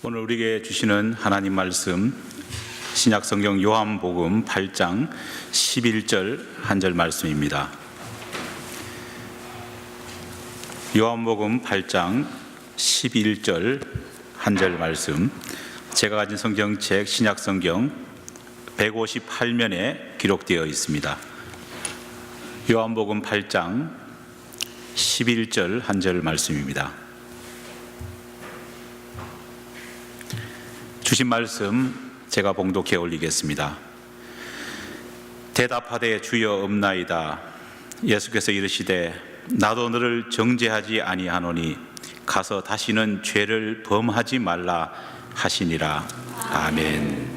오늘 우리에게 주시는 하나님 말씀, 신약성경 요한복음 8장 11절 한 절 말씀입니다. 요한복음 8장 11절 한 절 말씀, 제가 가진 성경책 신약성경 158면에 기록되어 있습니다. 요한복음 8장 11절 한 절 말씀입니다. 주신 말씀 제가 봉독해 올리겠습니다. 대답하되 주여 없나이다. 예수께서 이르시되 나도 너를 정죄하지 아니하노니 가서 다시는 죄를 범하지 말라 하시니라. 아멘.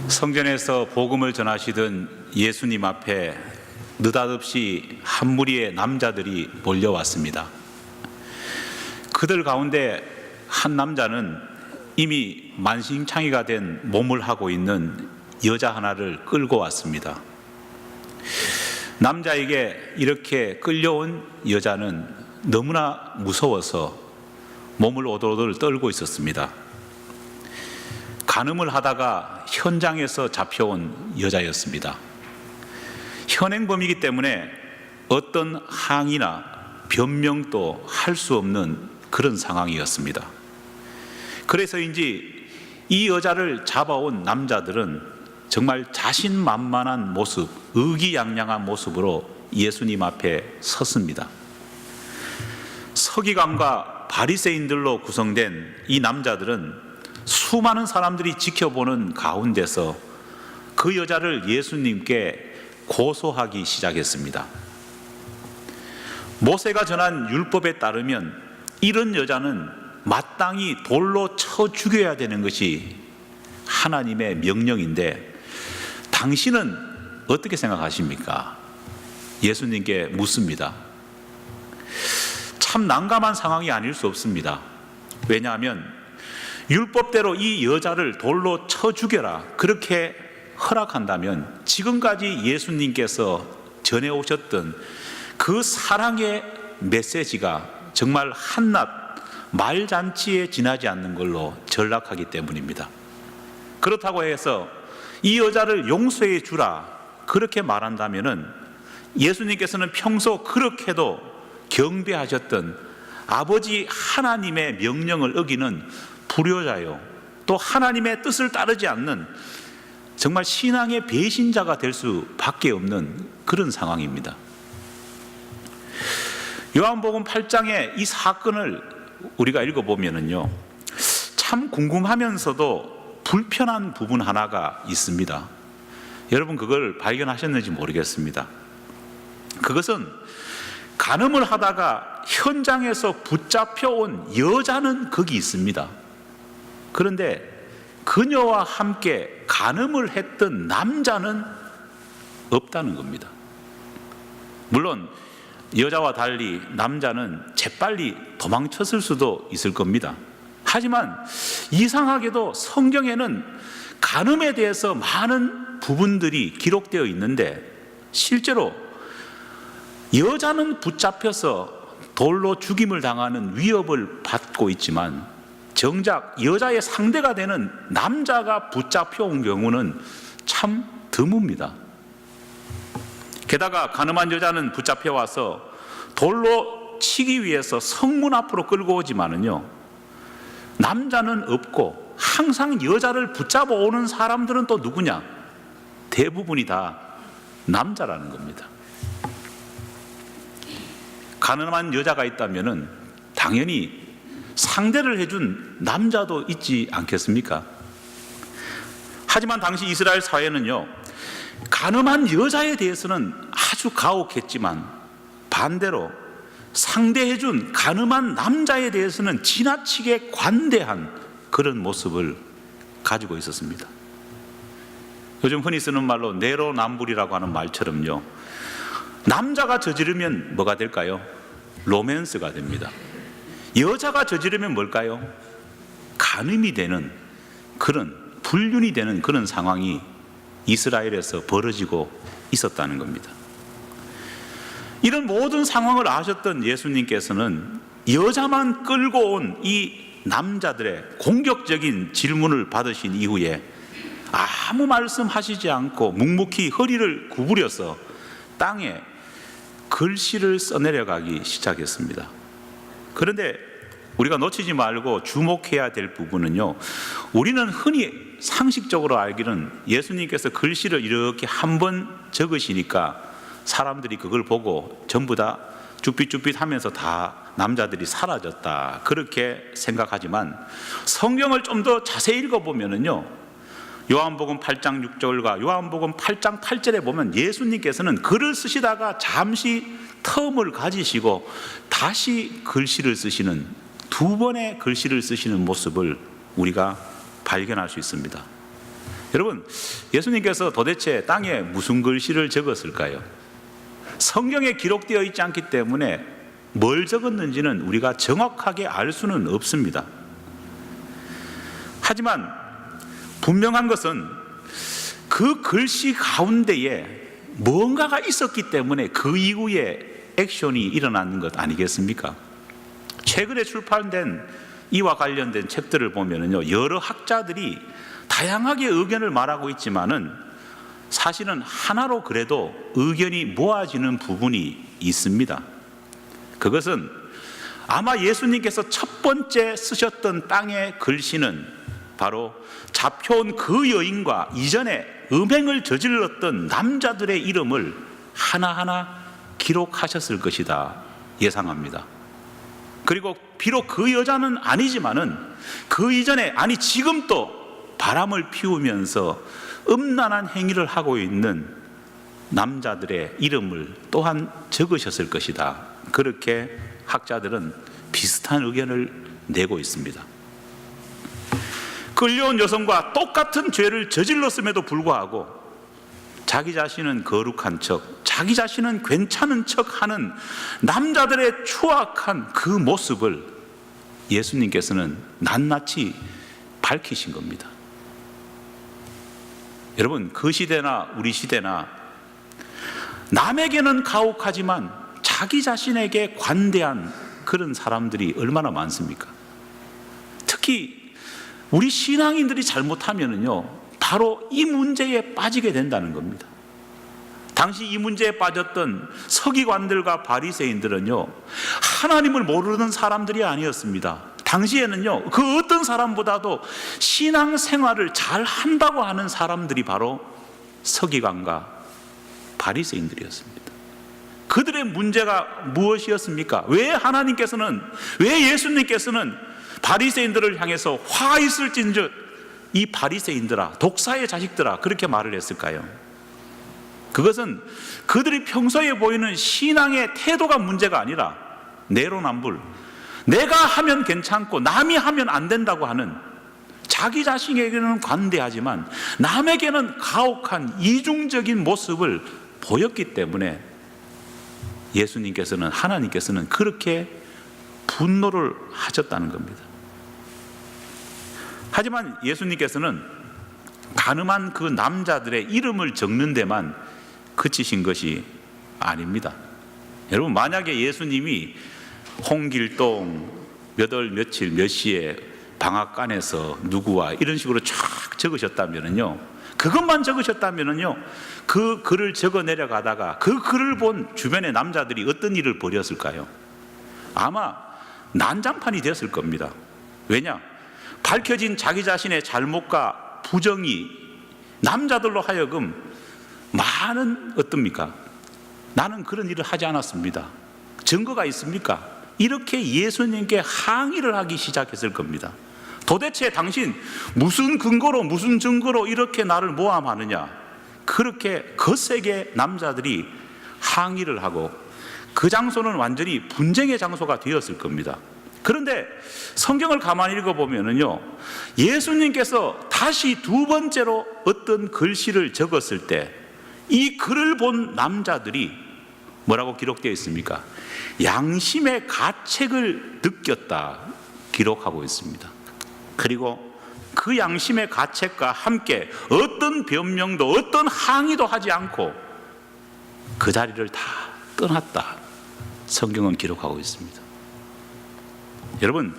성전에서 복음을 전하시던 예수님 앞에 느닷없이 한 무리의 남자들이 몰려왔습니다. 그들 가운데 한 남자는 이미 만신창이가 된 몸을 하고 있는 여자 하나를 끌고 왔습니다. 남자에게 이렇게 끌려온 여자는 너무나 무서워서 몸을 오돌오돌 떨고 있었습니다. 간음을 하다가 현장에서 잡혀온 여자였습니다. 현행범이기 때문에 어떤 항의나 변명도 할 수 없는 그런 상황이었습니다. 그래서인지 이 여자를 잡아온 남자들은 정말 자신만만한 모습, 의기양양한 모습으로 예수님 앞에 섰습니다. 서기관과 바리새인들로 구성된 이 남자들은 수많은 사람들이 지켜보는 가운데서 그 여자를 예수님께 고소하기 시작했습니다. 모세가 전한 율법에 따르면 이런 여자는 마땅히 돌로 쳐 죽여야 되는 것이 하나님의 명령인데 당신은 어떻게 생각하십니까? 예수님께 묻습니다. 참 난감한 상황이 아닐 수 없습니다. 왜냐하면 율법대로 이 여자를 돌로 쳐 죽여라 그렇게 허락한다면 지금까지 예수님께서 전해오셨던 그 사랑의 메시지가 정말 한낱 말잔치에 지나지 않는 걸로 전락하기 때문입니다. 그렇다고 해서 이 여자를 용서해 주라 그렇게 말한다면은 예수님께서는 평소 그렇게도 경배하셨던 아버지 하나님의 명령을 어기는 불효자요, 또 하나님의 뜻을 따르지 않는 정말 신앙의 배신자가 될 수밖에 없는 그런 상황입니다. 요한복음 8장의 이 사건을 우리가 읽어보면은요, 참 궁금하면서도 불편한 부분 하나가 있습니다. 여러분 그걸 발견하셨는지 모르겠습니다. 그것은 간음을 하다가 현장에서 붙잡혀온 여자는 거기 있습니다. 그런데 그녀와 함께 간음을 했던 남자는 없다는 겁니다. 물론 여자와 달리 남자는 재빨리 도망쳤을 수도 있을 겁니다. 하지만 이상하게도 성경에는 간음에 대해서 많은 부분들이 기록되어 있는데 실제로 여자는 붙잡혀서 돌로 죽임을 당하는 위협을 받고 있지만 정작 여자의 상대가 되는 남자가 붙잡혀온 경우는 참 드뭅니다. 게다가 간음한 여자는 붙잡혀와서 돌로 치기 위해서 성문 앞으로 끌고 오지만은요, 남자는 없고 항상 여자를 붙잡아 오는 사람들은 또 누구냐? 대부분이 다 남자라는 겁니다. 간음한 여자가 있다면은 당연히 상대를 해준 남자도 있지 않겠습니까? 하지만 당시 이스라엘 사회는요, 간음한 여자에 대해서는 아주 가혹했지만 반대로 상대해준 간음한 남자에 대해서는 지나치게 관대한 그런 모습을 가지고 있었습니다. 요즘 흔히 쓰는 말로 내로남불이라고 하는 말처럼요, 남자가 저지르면 뭐가 될까요? 로맨스가 됩니다. 여자가 저지르면 뭘까요? 간음이 되는 그런, 불륜이 되는 그런 상황이 이스라엘에서 벌어지고 있었다는 겁니다. 이런 모든 상황을 아셨던 예수님께서는 여자만 끌고 온 이 남자들의 공격적인 질문을 받으신 이후에 아무 말씀하시지 않고 묵묵히 허리를 구부려서 땅에 글씨를 써내려가기 시작했습니다. 그런데 우리가 놓치지 말고 주목해야 될 부분은요, 우리는 흔히 상식적으로 알기는 예수님께서 글씨를 이렇게 한 번 적으시니까 사람들이 그걸 보고 전부 다 쭈삣쭈삣 하면서 다 남자들이 사라졌다, 그렇게 생각하지만 성경을 좀 더 자세히 읽어보면요, 요한복음 8장 6절과 요한복음 8장 8절에 보면 예수님께서는 글을 쓰시다가 잠시 텀을 가지시고 다시 글씨를 쓰시는, 두 번의 글씨를 쓰시는 모습을 우리가 발견할 수 있습니다. 여러분, 예수님께서 도대체 땅에 무슨 글씨를 적었을까요? 성경에 기록되어 있지 않기 때문에 뭘 적었는지는 우리가 정확하게 알 수는 없습니다. 하지만 분명한 것은 그 글씨 가운데에 뭔가가 있었기 때문에 그 이후에 액션이 일어나는 것 아니겠습니까? 최근에 출판된 이와 관련된 책들을 보면요, 여러 학자들이 다양하게 의견을 말하고 있지만은 사실은 하나로 그래도 의견이 모아지는 부분이 있습니다. 그것은 아마 예수님께서 첫 번째 쓰셨던 땅의 글씨는 바로 잡혀온 그 여인과 이전에 음행을 저질렀던 남자들의 이름을 하나하나 기록하셨을 것이다 예상합니다. 그리고 비록 그 여자는 아니지만은 그 이전에, 아니 지금 또 바람을 피우면서 음란한 행위를 하고 있는 남자들의 이름을 또한 적으셨을 것이다, 그렇게 학자들은 비슷한 의견을 내고 있습니다. 끌려온 여성과 똑같은 죄를 저질렀음에도 불구하고 자기 자신은 거룩한 척, 자기 자신은 괜찮은 척 하는 남자들의 추악한 그 모습을 예수님께서는 낱낱이 밝히신 겁니다. 여러분, 그 시대나 우리 시대나 남에게는 가혹하지만 자기 자신에게 관대한 그런 사람들이 얼마나 많습니까? 특히 우리 신앙인들이 잘못하면요, 바로 이 문제에 빠지게 된다는 겁니다. 당시 이 문제에 빠졌던 서기관들과 바리새인들은요, 하나님을 모르는 사람들이 아니었습니다. 당시에는요, 그 어떤 사람보다도 신앙생활을 잘 한다고 하는 사람들이 바로 서기관과 바리새인들이었습니다. 그들의 문제가 무엇이었습니까? 왜 예수님께서는 바리새인들을 향해서 화 있을진즉 이 바리새인들아, 독사의 자식들아, 그렇게 말을 했을까요? 그것은 그들이 평소에 보이는 신앙의 태도가 문제가 아니라 내로남불, 내가 하면 괜찮고 남이 하면 안 된다고 하는, 자기 자신에게는 관대하지만 남에게는 가혹한 이중적인 모습을 보였기 때문에 예수님께서는, 하나님께서는 그렇게 분노를 하셨다는 겁니다. 하지만 예수님께서는 가늠한 그 남자들의 이름을 적는 데만 그치신 것이 아닙니다. 여러분, 만약에 예수님이 홍길동 몇 월 며칠 몇 시에 방앗간에서 누구와 이런 식으로 쫙 적으셨다면요, 그것만 적으셨다면요, 그 글을 적어 내려가다가 그 글을 본 주변의 남자들이 어떤 일을 벌였을까요? 아마 난장판이 되었을 겁니다. 왜냐? 밝혀진 자기 자신의 잘못과 부정이 남자들로 하여금 많은, 어떻습니까? 나는 그런 일을 하지 않았습니다, 증거가 있습니까? 이렇게 예수님께 항의를 하기 시작했을 겁니다. 도대체 당신 무슨 근거로, 무슨 증거로 이렇게 나를 모함하느냐, 그렇게 거세게 남자들이 항의를 하고 그 장소는 완전히 분쟁의 장소가 되었을 겁니다. 그런데 성경을 가만히 읽어보면요, 예수님께서 다시 두 번째로 어떤 글씨를 적었을 때 이 글을 본 남자들이 뭐라고 기록되어 있습니까? 양심의 가책을 느꼈다 기록하고 있습니다. 그리고 그 양심의 가책과 함께 어떤 변명도 어떤 항의도 하지 않고 그 자리를 다 떠났다 성경은 기록하고 있습니다. 여러분,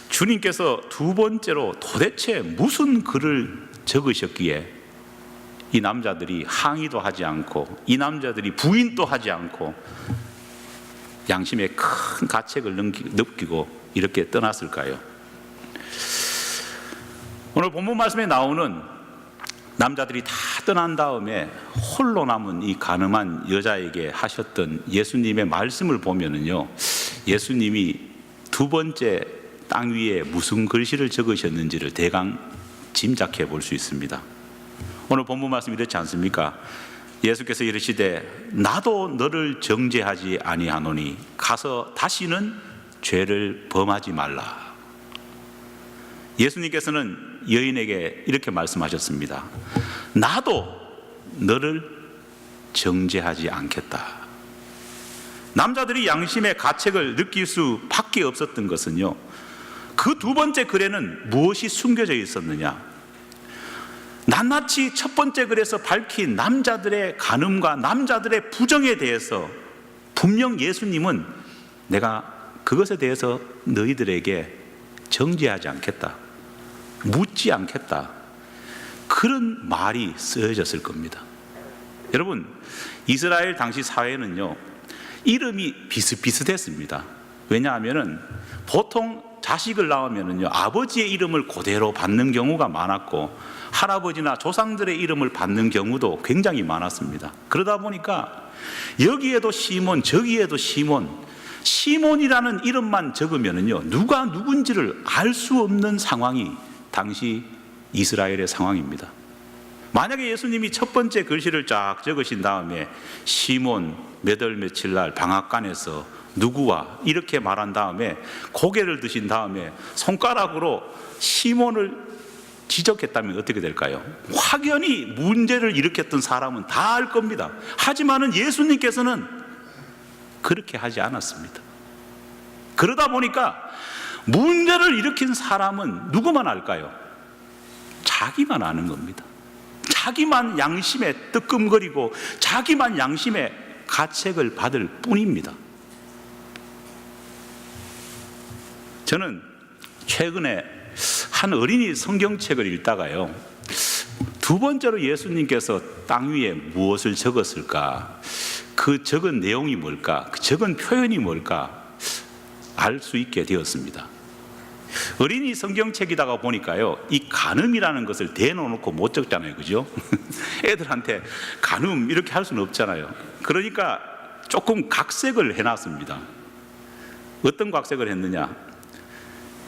주님께서 두 번째로 도대체 무슨 글을 적으셨기에 이 남자들이 항의도 하지 않고 이 남자들이 부인도 하지 않고 양심에 큰 가책을 느끼고 이렇게 떠났을까요? 오늘 본문 말씀에 나오는 남자들이 다 떠난 다음에 홀로 남은 이 가늠한 여자에게 하셨던 예수님의 말씀을 보면은요, 예수님이 두 번째 땅 위에 무슨 글씨를 적으셨는지를 대강 짐작해 볼 수 있습니다. 오늘 본문 말씀 이렇지 않습니까? 예수께서 이르시되 나도 너를 정죄하지 아니하노니 가서 다시는 죄를 범하지 말라. 예수님께서는 여인에게 이렇게 말씀하셨습니다. 나도 너를 정죄하지 않겠다. 남자들이 양심의 가책을 느낄 수밖에 없었던 것은요, 그 두 번째 글에는 무엇이 숨겨져 있었느냐? 낱낱이 첫 번째 글에서 밝힌 남자들의 간음과 남자들의 부정에 대해서 분명 예수님은 내가 그것에 대해서 너희들에게 정죄하지 않겠다, 묻지 않겠다, 그런 말이 쓰여졌을 겁니다. 여러분, 이스라엘 당시 사회는요, 이름이 비슷비슷했습니다. 왜냐하면은 보통 자식을 낳으면은요, 아버지의 이름을 그대로 받는 경우가 많았고 할아버지나 조상들의 이름을 받는 경우도 굉장히 많았습니다. 그러다 보니까 여기에도 시몬, 저기에도 시몬, 시몬이라는 이름만 적으면은요, 누가 누군지를 알 수 없는 상황이 당시 이스라엘의 상황입니다. 만약에 예수님이 첫 번째 글씨를 쫙 적으신 다음에 시몬 몇 월 며칠 날 방앗간에서 누구와 이렇게 말한 다음에 고개를 드신 다음에 손가락으로 시몬을 지적했다면 어떻게 될까요? 확연히 문제를 일으켰던 사람은 다 알 겁니다. 하지만은 예수님께서는 그렇게 하지 않았습니다. 그러다 보니까 문제를 일으킨 사람은 누구만 알까요? 자기만 아는 겁니다. 자기만 양심에 뜨끔거리고 자기만 양심에 가책을 받을 뿐입니다. 저는 최근에 한 어린이 성경책을 읽다가요, 두 번째로 예수님께서 땅 위에 무엇을 적었을까, 그 적은 내용이 뭘까, 그 적은 표현이 뭘까 알 수 있게 되었습니다. 어린이 성경책이다가 보니까요, 이 간음이라는 것을 대놓고 못 적잖아요, 그죠? 애들한테 간음 이렇게 할 수는 없잖아요. 그러니까 조금 각색을 해놨습니다. 어떤 각색을 했느냐?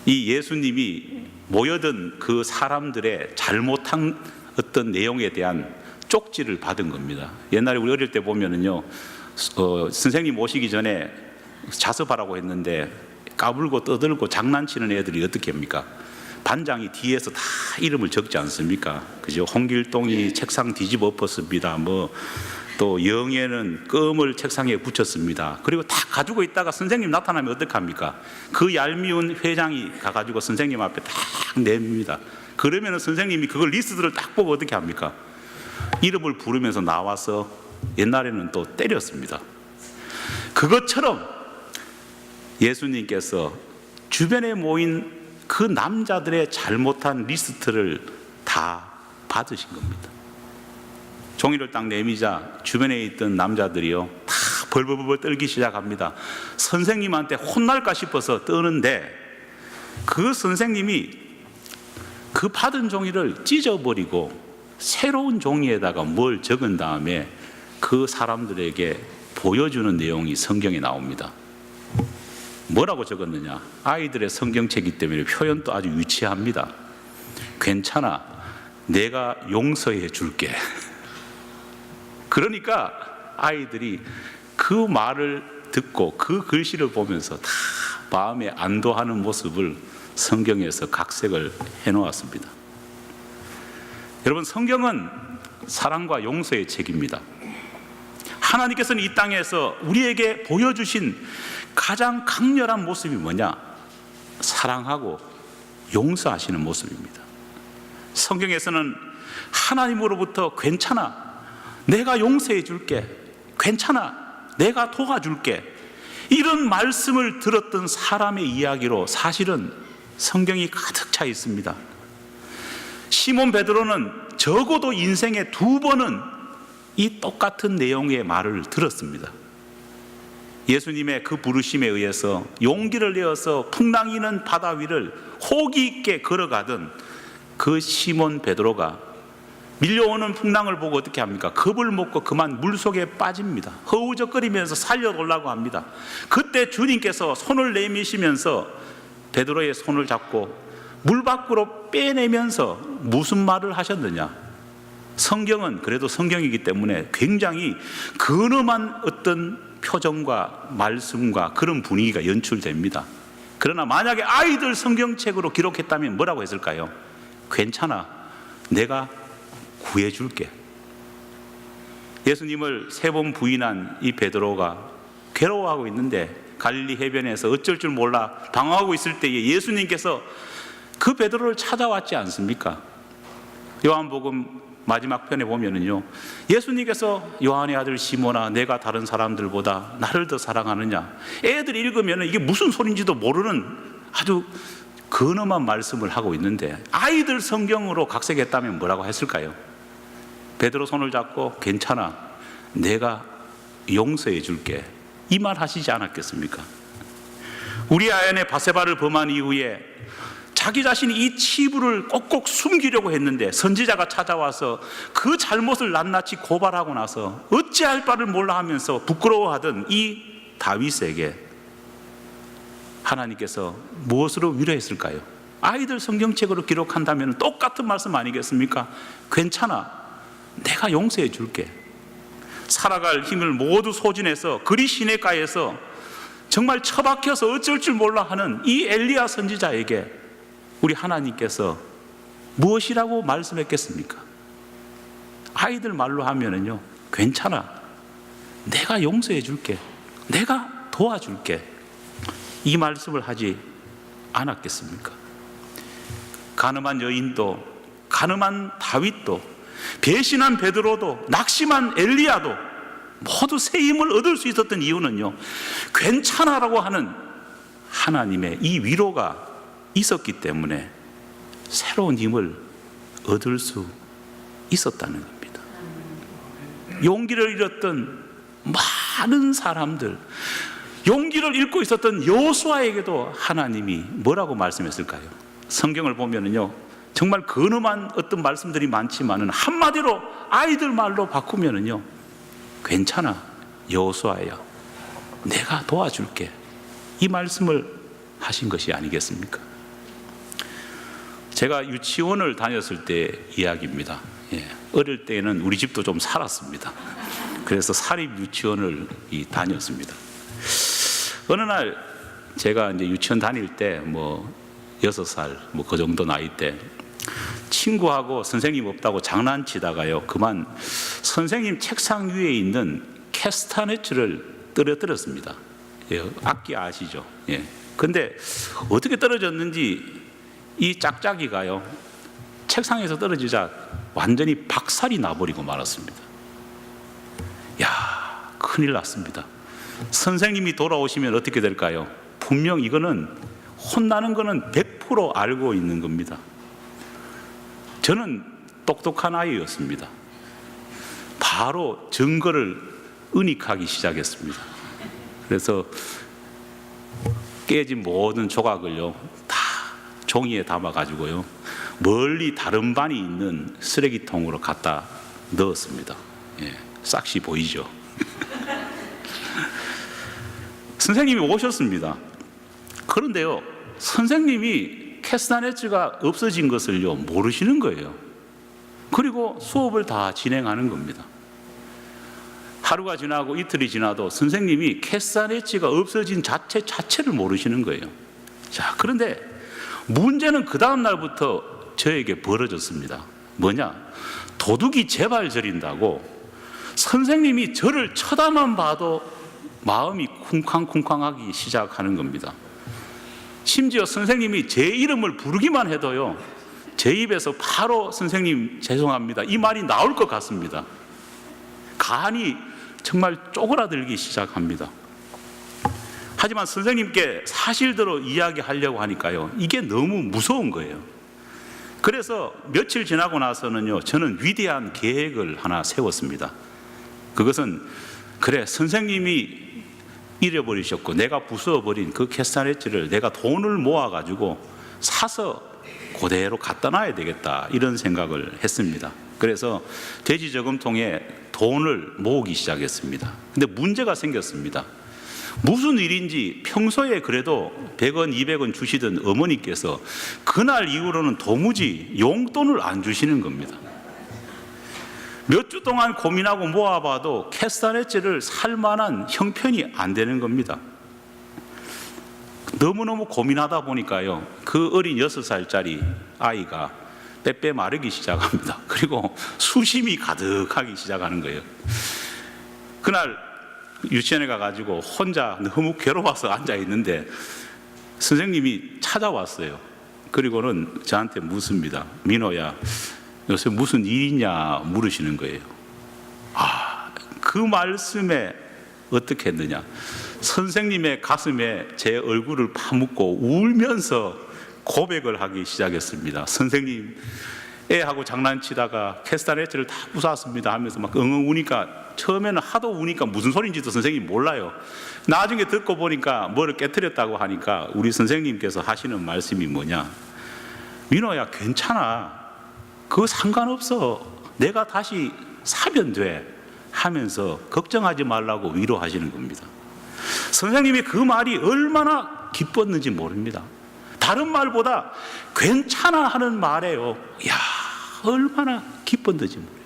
이 예수님이 모여든 그 사람들의 잘못한 어떤 내용에 대한 쪽지를 받은 겁니다. 옛날에 우리 어릴 때 보면은요, 선생님 오시기 전에 자습하라고 했는데 까불고 떠들고 장난치는 애들이 어떻게 합니까? 반장이 뒤에서 다 이름을 적지 않습니까? 그죠? 홍길동이 책상 뒤집어 엎었습니다. 또 영애는 껌을 책상에 붙였습니다. 그리고 다 가지고 있다가 선생님 나타나면 어떡합니까? 그 얄미운 회장이 가가지고 선생님 앞에 딱 냅니다. 그러면 선생님이 그걸 리스트를 딱 보고 어떻게 합니까? 이름을 부르면서 나와서 옛날에는 또 때렸습니다. 그것처럼 예수님께서 주변에 모인 그 남자들의 잘못한 리스트를 다 받으신 겁니다. 종이를 딱 내미자 주변에 있던 남자들이요, 다 벌벌벌 떨기 시작합니다. 선생님한테 혼날까 싶어서 떠는데 그 선생님이 그 받은 종이를 찢어버리고 새로운 종이에다가 뭘 적은 다음에 그 사람들에게 보여주는 내용이 성경에 나옵니다. 뭐라고 적었느냐? 아이들의 성경책이기 때문에 표현도 아주 유치합니다. 괜찮아, 내가 용서해 줄게. 그러니까 아이들이 그 말을 듣고 그 글씨를 보면서 다 마음에 안도하는 모습을 성경에서 각색을 해놓았습니다. 여러분, 성경은 사랑과 용서의 책입니다. 하나님께서는 이 땅에서 우리에게 보여주신 가장 강렬한 모습이 뭐냐? 사랑하고 용서하시는 모습입니다. 성경에서는 하나님으로부터 괜찮아, 내가 용서해 줄게, 괜찮아, 내가 도와줄게, 이런 말씀을 들었던 사람의 이야기로 사실은 성경이 가득 차 있습니다. 시몬 베드로는 적어도 인생에 2번은 이 똑같은 내용의 말을 들었습니다. 예수님의 그 부르심에 의해서 용기를 내어서 풍랑이는 바다 위를 호기 있게 걸어가던 그 시몬 베드로가 밀려오는 풍랑을 보고 어떻게 합니까? 겁을 먹고 그만 물속에 빠집니다. 허우적거리면서 살려달라고 합니다. 그때 주님께서 손을 내미시면서 베드로의 손을 잡고 물 밖으로 빼내면서 무슨 말을 하셨느냐? 성경은 그래도 성경이기 때문에 굉장히 근엄한 어떤 표정과 말씀과 그런 분위기가 연출됩니다. 그러나 만약에 아이들 성경책으로 기록했다면 뭐라고 했을까요? 괜찮아, 내가 구해줄게. 예수님을 3번 부인한 이 베드로가 괴로워하고 있는데 갈릴리 해변에서 어쩔 줄 몰라 당황하고 있을 때에 예수님께서 그 베드로를 찾아왔지 않습니까? 요한복음 마지막 편에 보면은요, 예수님께서 요한의 아들 시몬아, 내가 다른 사람들보다 나를 더 사랑하느냐? 애들이 읽으면 이게 무슨 소린지도 모르는 아주 근엄한 말씀을 하고 있는데 아이들 성경으로 각색했다면 뭐라고 했을까요? 베드로 손을 잡고 괜찮아, 내가 용서해 줄게, 이 말 하시지 않았겠습니까? 우리 아연의 바세바를 범한 이후에 자기 자신이 이 치부를 꼭꼭 숨기려고 했는데 선지자가 찾아와서 그 잘못을 낱낱이 고발하고 나서 어찌할 바를 몰라 하면서 부끄러워하던 이 다윗에게 하나님께서 무엇으로 위로했을까요? 아이들 성경책으로 기록한다면 똑같은 말씀 아니겠습니까? 괜찮아, 내가 용서해 줄게. 살아갈 힘을 모두 소진해서 그리 시냇가에서 정말 처박혀서 어쩔 줄 몰라 하는 이 엘리야 선지자에게 우리 하나님께서 무엇이라고 말씀했겠습니까? 아이들 말로 하면은요, 괜찮아, 내가 용서해 줄게, 내가 도와줄게, 이 말씀을 하지 않았겠습니까? 간음한 여인도, 간음한 다윗도, 배신한 베드로도, 낙심한 엘리야도 모두 새 힘을 얻을 수 있었던 이유는요, 괜찮아라고 하는 하나님의 이 위로가 있었기 때문에 새로운 힘을 얻을 수 있었다는 겁니다. 용기를 잃었던 많은 사람들, 용기를 잃고 있었던 여호수아에게도 하나님이 뭐라고 말씀했을까요? 성경을 보면은요, 정말 근엄한 어떤 말씀들이 많지만은 한마디로 아이들 말로 바꾸면은요, 괜찮아, 여호수아야, 내가 도와줄게, 이 말씀을 하신 것이 아니겠습니까? 제가 유치원을 다녔을 때 이야기입니다. 어릴 때는 우리 집도 좀 살았습니다. 그래서 사립 유치원을 다녔습니다. 어느 날 제가 이제 유치원 다닐 때 6살 그 정도 나이 때 친구하고 선생님 없다고 장난치다가요, 그만 선생님 책상 위에 있는 캐스타네츠를 떨어뜨렸습니다. 악기 아시죠? 근데 어떻게 떨어졌는지 이 짝짝이가요, 책상에서 떨어지자 완전히 박살이 나버리고 말았습니다. 야, 큰일 났습니다. 선생님이 돌아오시면 어떻게 될까요? 분명 이거는 혼나는 거는 100% 알고 있는 겁니다. 저는 똑똑한 아이였습니다. 바로 증거를 은닉하기 시작했습니다. 그래서 깨진 모든 조각을요 다 종이에 담아가지고요 멀리 다른 반이 있는 쓰레기통으로 갖다 넣었습니다. 싹시 보이죠? 선생님이 오셨습니다. 그런데요, 선생님이 캐스타네츠가 없어진 것을요 모르시는 거예요. 그리고 수업을 다 진행하는 겁니다. 하루가 지나고 이틀이 지나도 선생님이 캐스타네츠가 없어진 자체를 모르시는 거예요. 자, 그런데 문제는 그 다음 날부터 저에게 벌어졌습니다. 뭐냐? 도둑이 제발 저린다고 선생님이 저를 쳐다만 봐도 마음이 쿵쾅쿵쾅하기 시작하는 겁니다. 심지어 선생님이 제 이름을 부르기만 해도요 제 입에서 바로 선생님 죄송합니다 이 말이 나올 것 같습니다. 간이 정말 쪼그라들기 시작합니다. 하지만 선생님께 사실대로 이야기하려고 하니까요, 이게 너무 무서운 거예요. 그래서 며칠 지나고 나서는요, 저는 위대한 계획을 하나 세웠습니다. 그것은, 그래, 선생님이 잃어버리셨고 내가 부숴버린 그 캐스타네츠를 내가 돈을 모아가지고 사서 그대로 갖다 놔야 되겠다, 이런 생각을 했습니다. 그래서 돼지 저금통에 돈을 모으기 시작했습니다. 근데 문제가 생겼습니다. 무슨 일인지 평소에 그래도 100원, 200원 주시던 어머니께서 그날 이후로는 도무지 용돈을 안 주시는 겁니다. 몇 주 동안 고민하고 모아봐도 캐스타네츠를 살 만한 형편이 안 되는 겁니다. 너무너무 고민하다 보니까요, 그 어린 6살짜리 아이가 빼빼 마르기 시작합니다. 그리고 수심이 가득하기 시작하는 거예요. 그날 유치원에 가가지고 혼자 너무 괴로워서 앉아 있는데 선생님이 찾아왔어요. 그리고는 저한테 묻습니다. 민호야, 요새 무슨 일이냐 물으시는 거예요. 그 말씀에 어떻게 했느냐, 선생님의 가슴에 제 얼굴을 파묻고 울면서 고백을 하기 시작했습니다. 선생님, 애하고 장난치다가 캐스타네츠를 다 부쉈습니다 하면서 막 엉엉 우니까, 처음에는 하도 우니까 무슨 소리인지도 선생님이 몰라요. 나중에 듣고 보니까 뭐를 깨트렸다고 하니까 우리 선생님께서 하시는 말씀이 뭐냐, 민호야, 괜찮아, 그거 상관없어, 내가 다시 사면 돼 하면서 걱정하지 말라고 위로하시는 겁니다. 선생님이 그 말이 얼마나 기뻤는지 모릅니다. 다른 말보다 괜찮아 하는 말에요, 야, 얼마나 기뻤는지 모르겠어요.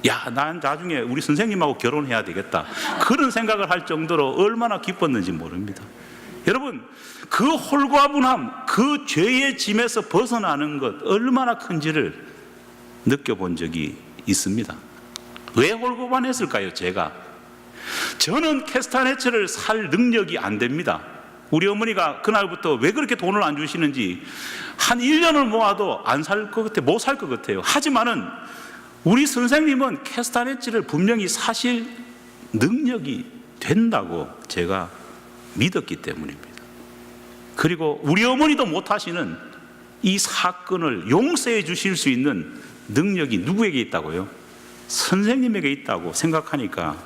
야, 난 나중에 우리 선생님하고 결혼해야 되겠다, 그런 생각을 할 정도로 얼마나 기뻤는지 모릅니다. 여러분, 그 홀가분함, 그 죄의 짐에서 벗어나는 것 얼마나 큰지를 느껴본 적이 있습니다. 왜 홀가분했을까요? 저는 캐스타네츠를 살 능력이 안 됩니다. 우리 어머니가 그날부터 왜 그렇게 돈을 안 주시는지 한 1년을 모아도 안 살 것 같아요. 못 살 것 같아요. 하지만은 우리 선생님은 캐스타네츠를 분명히 사실 능력이 된다고 제가 믿었기 때문입니다. 그리고 우리 어머니도 못하시는 이 사건을 용서해 주실 수 있는 능력이 누구에게 있다고요? 선생님에게 있다고 생각하니까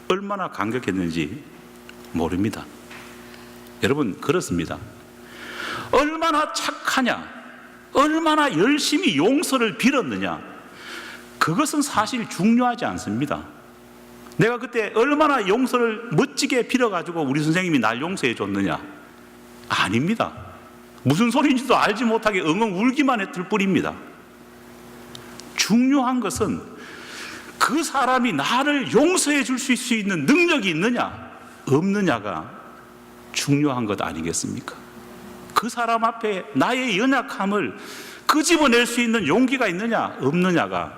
얼마나 감격했는지 모릅니다. 여러분, 그렇습니다. 얼마나 착하냐, 얼마나 열심히 용서를 빌었느냐, 그것은 사실 중요하지 않습니다. 내가 그때 얼마나 용서를 멋지게 빌어가지고 우리 선생님이 날 용서해 줬느냐, 아닙니다. 무슨 소리인지도 알지 못하게 엉엉 울기만 했을 뿐입니다. 중요한 것은 그 사람이 나를 용서해 줄 수 있는 능력이 있느냐 없느냐가 중요한 것 아니겠습니까? 그 사람 앞에 나의 연약함을 끄집어낼 수 있는 용기가 있느냐 없느냐가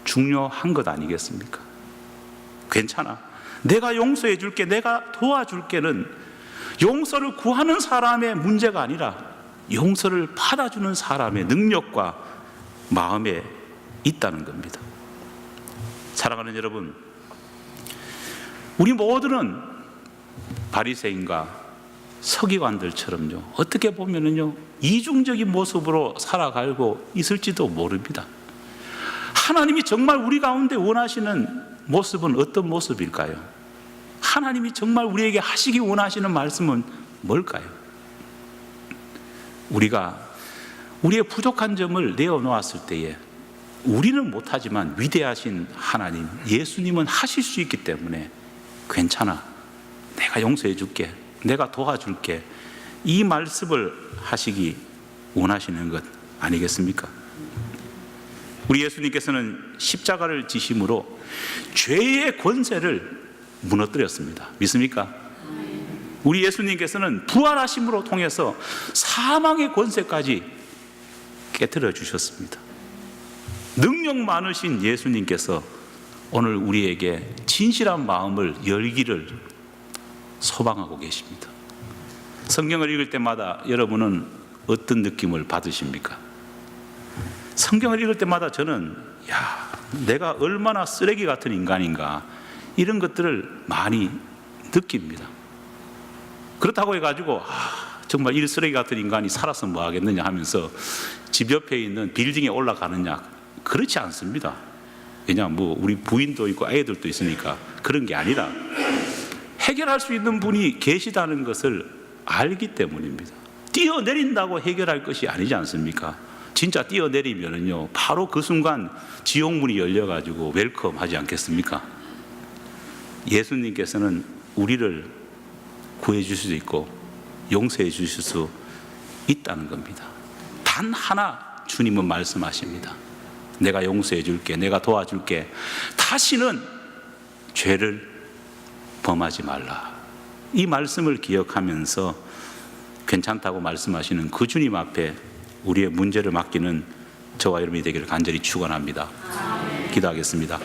중요한 것 아니겠습니까? 괜찮아, 내가 용서해 줄게, 내가 도와줄게는 용서를 구하는 사람의 문제가 아니라 용서를 받아주는 사람의 능력과 마음에 있다는 겁니다. 사랑하는 여러분, 우리 모두는 바리새인과 서기관들처럼요, 어떻게 보면은요, 이중적인 모습으로 살아가고 있을지도 모릅니다. 하나님이 정말 우리 가운데 원하시는 모습은 어떤 모습일까요? 하나님이 정말 우리에게 하시기 원하시는 말씀은 뭘까요? 우리가 우리의 부족한 점을 내어놓았을 때에 우리는 못하지만 위대하신 하나님, 예수님은 하실 수 있기 때문에 괜찮아, 내가 용서해 줄게, 내가 도와줄게, 이 말씀을 하시기 원하시는 것 아니겠습니까? 우리 예수님께서는 십자가를 지심으로 죄의 권세를 무너뜨렸습니다. 믿습니까? 우리 예수님께서는 부활하심으로 통해서 사망의 권세까지 깨뜨려 주셨습니다. 능력 많으신 예수님께서 오늘 우리에게 진실한 마음을 열기를 소망하고 계십니다. 성경을 읽을 때마다 여러분은 어떤 느낌을 받으십니까? 성경을 읽을 때마다 저는 내가 얼마나 쓰레기 같은 인간인가, 이런 것들을 많이 느낍니다. 그렇다고 해가지고 정말 이 쓰레기 같은 인간이 살아서 뭐 하겠느냐 하면서 집 옆에 있는 빌딩에 올라가느냐, 그렇지 않습니다. 왜냐하면 뭐 우리 부인도 있고 아이들도 있으니까. 그런 게 아니라 해결할 수 있는 분이 계시다는 것을 알기 때문입니다. 뛰어내린다고 해결할 것이 아니지 않습니까? 진짜 뛰어내리면은요, 바로 그 순간 지옥문이 열려가지고 웰컴 하지 않겠습니까? 예수님께서는 우리를 구해 주실 수 있고 용서해 주실 수 있다는 겁니다. 단 하나 주님은 말씀하십니다. 내가 용서해 줄게, 내가 도와줄게, 다시는 죄를 범하지 말라. 이 말씀을 기억하면서 괜찮다고 말씀하시는 그 주님 앞에 우리의 문제를 맡기는 저와 여러분이 되기를 간절히 축원합니다. 기도하겠습니다.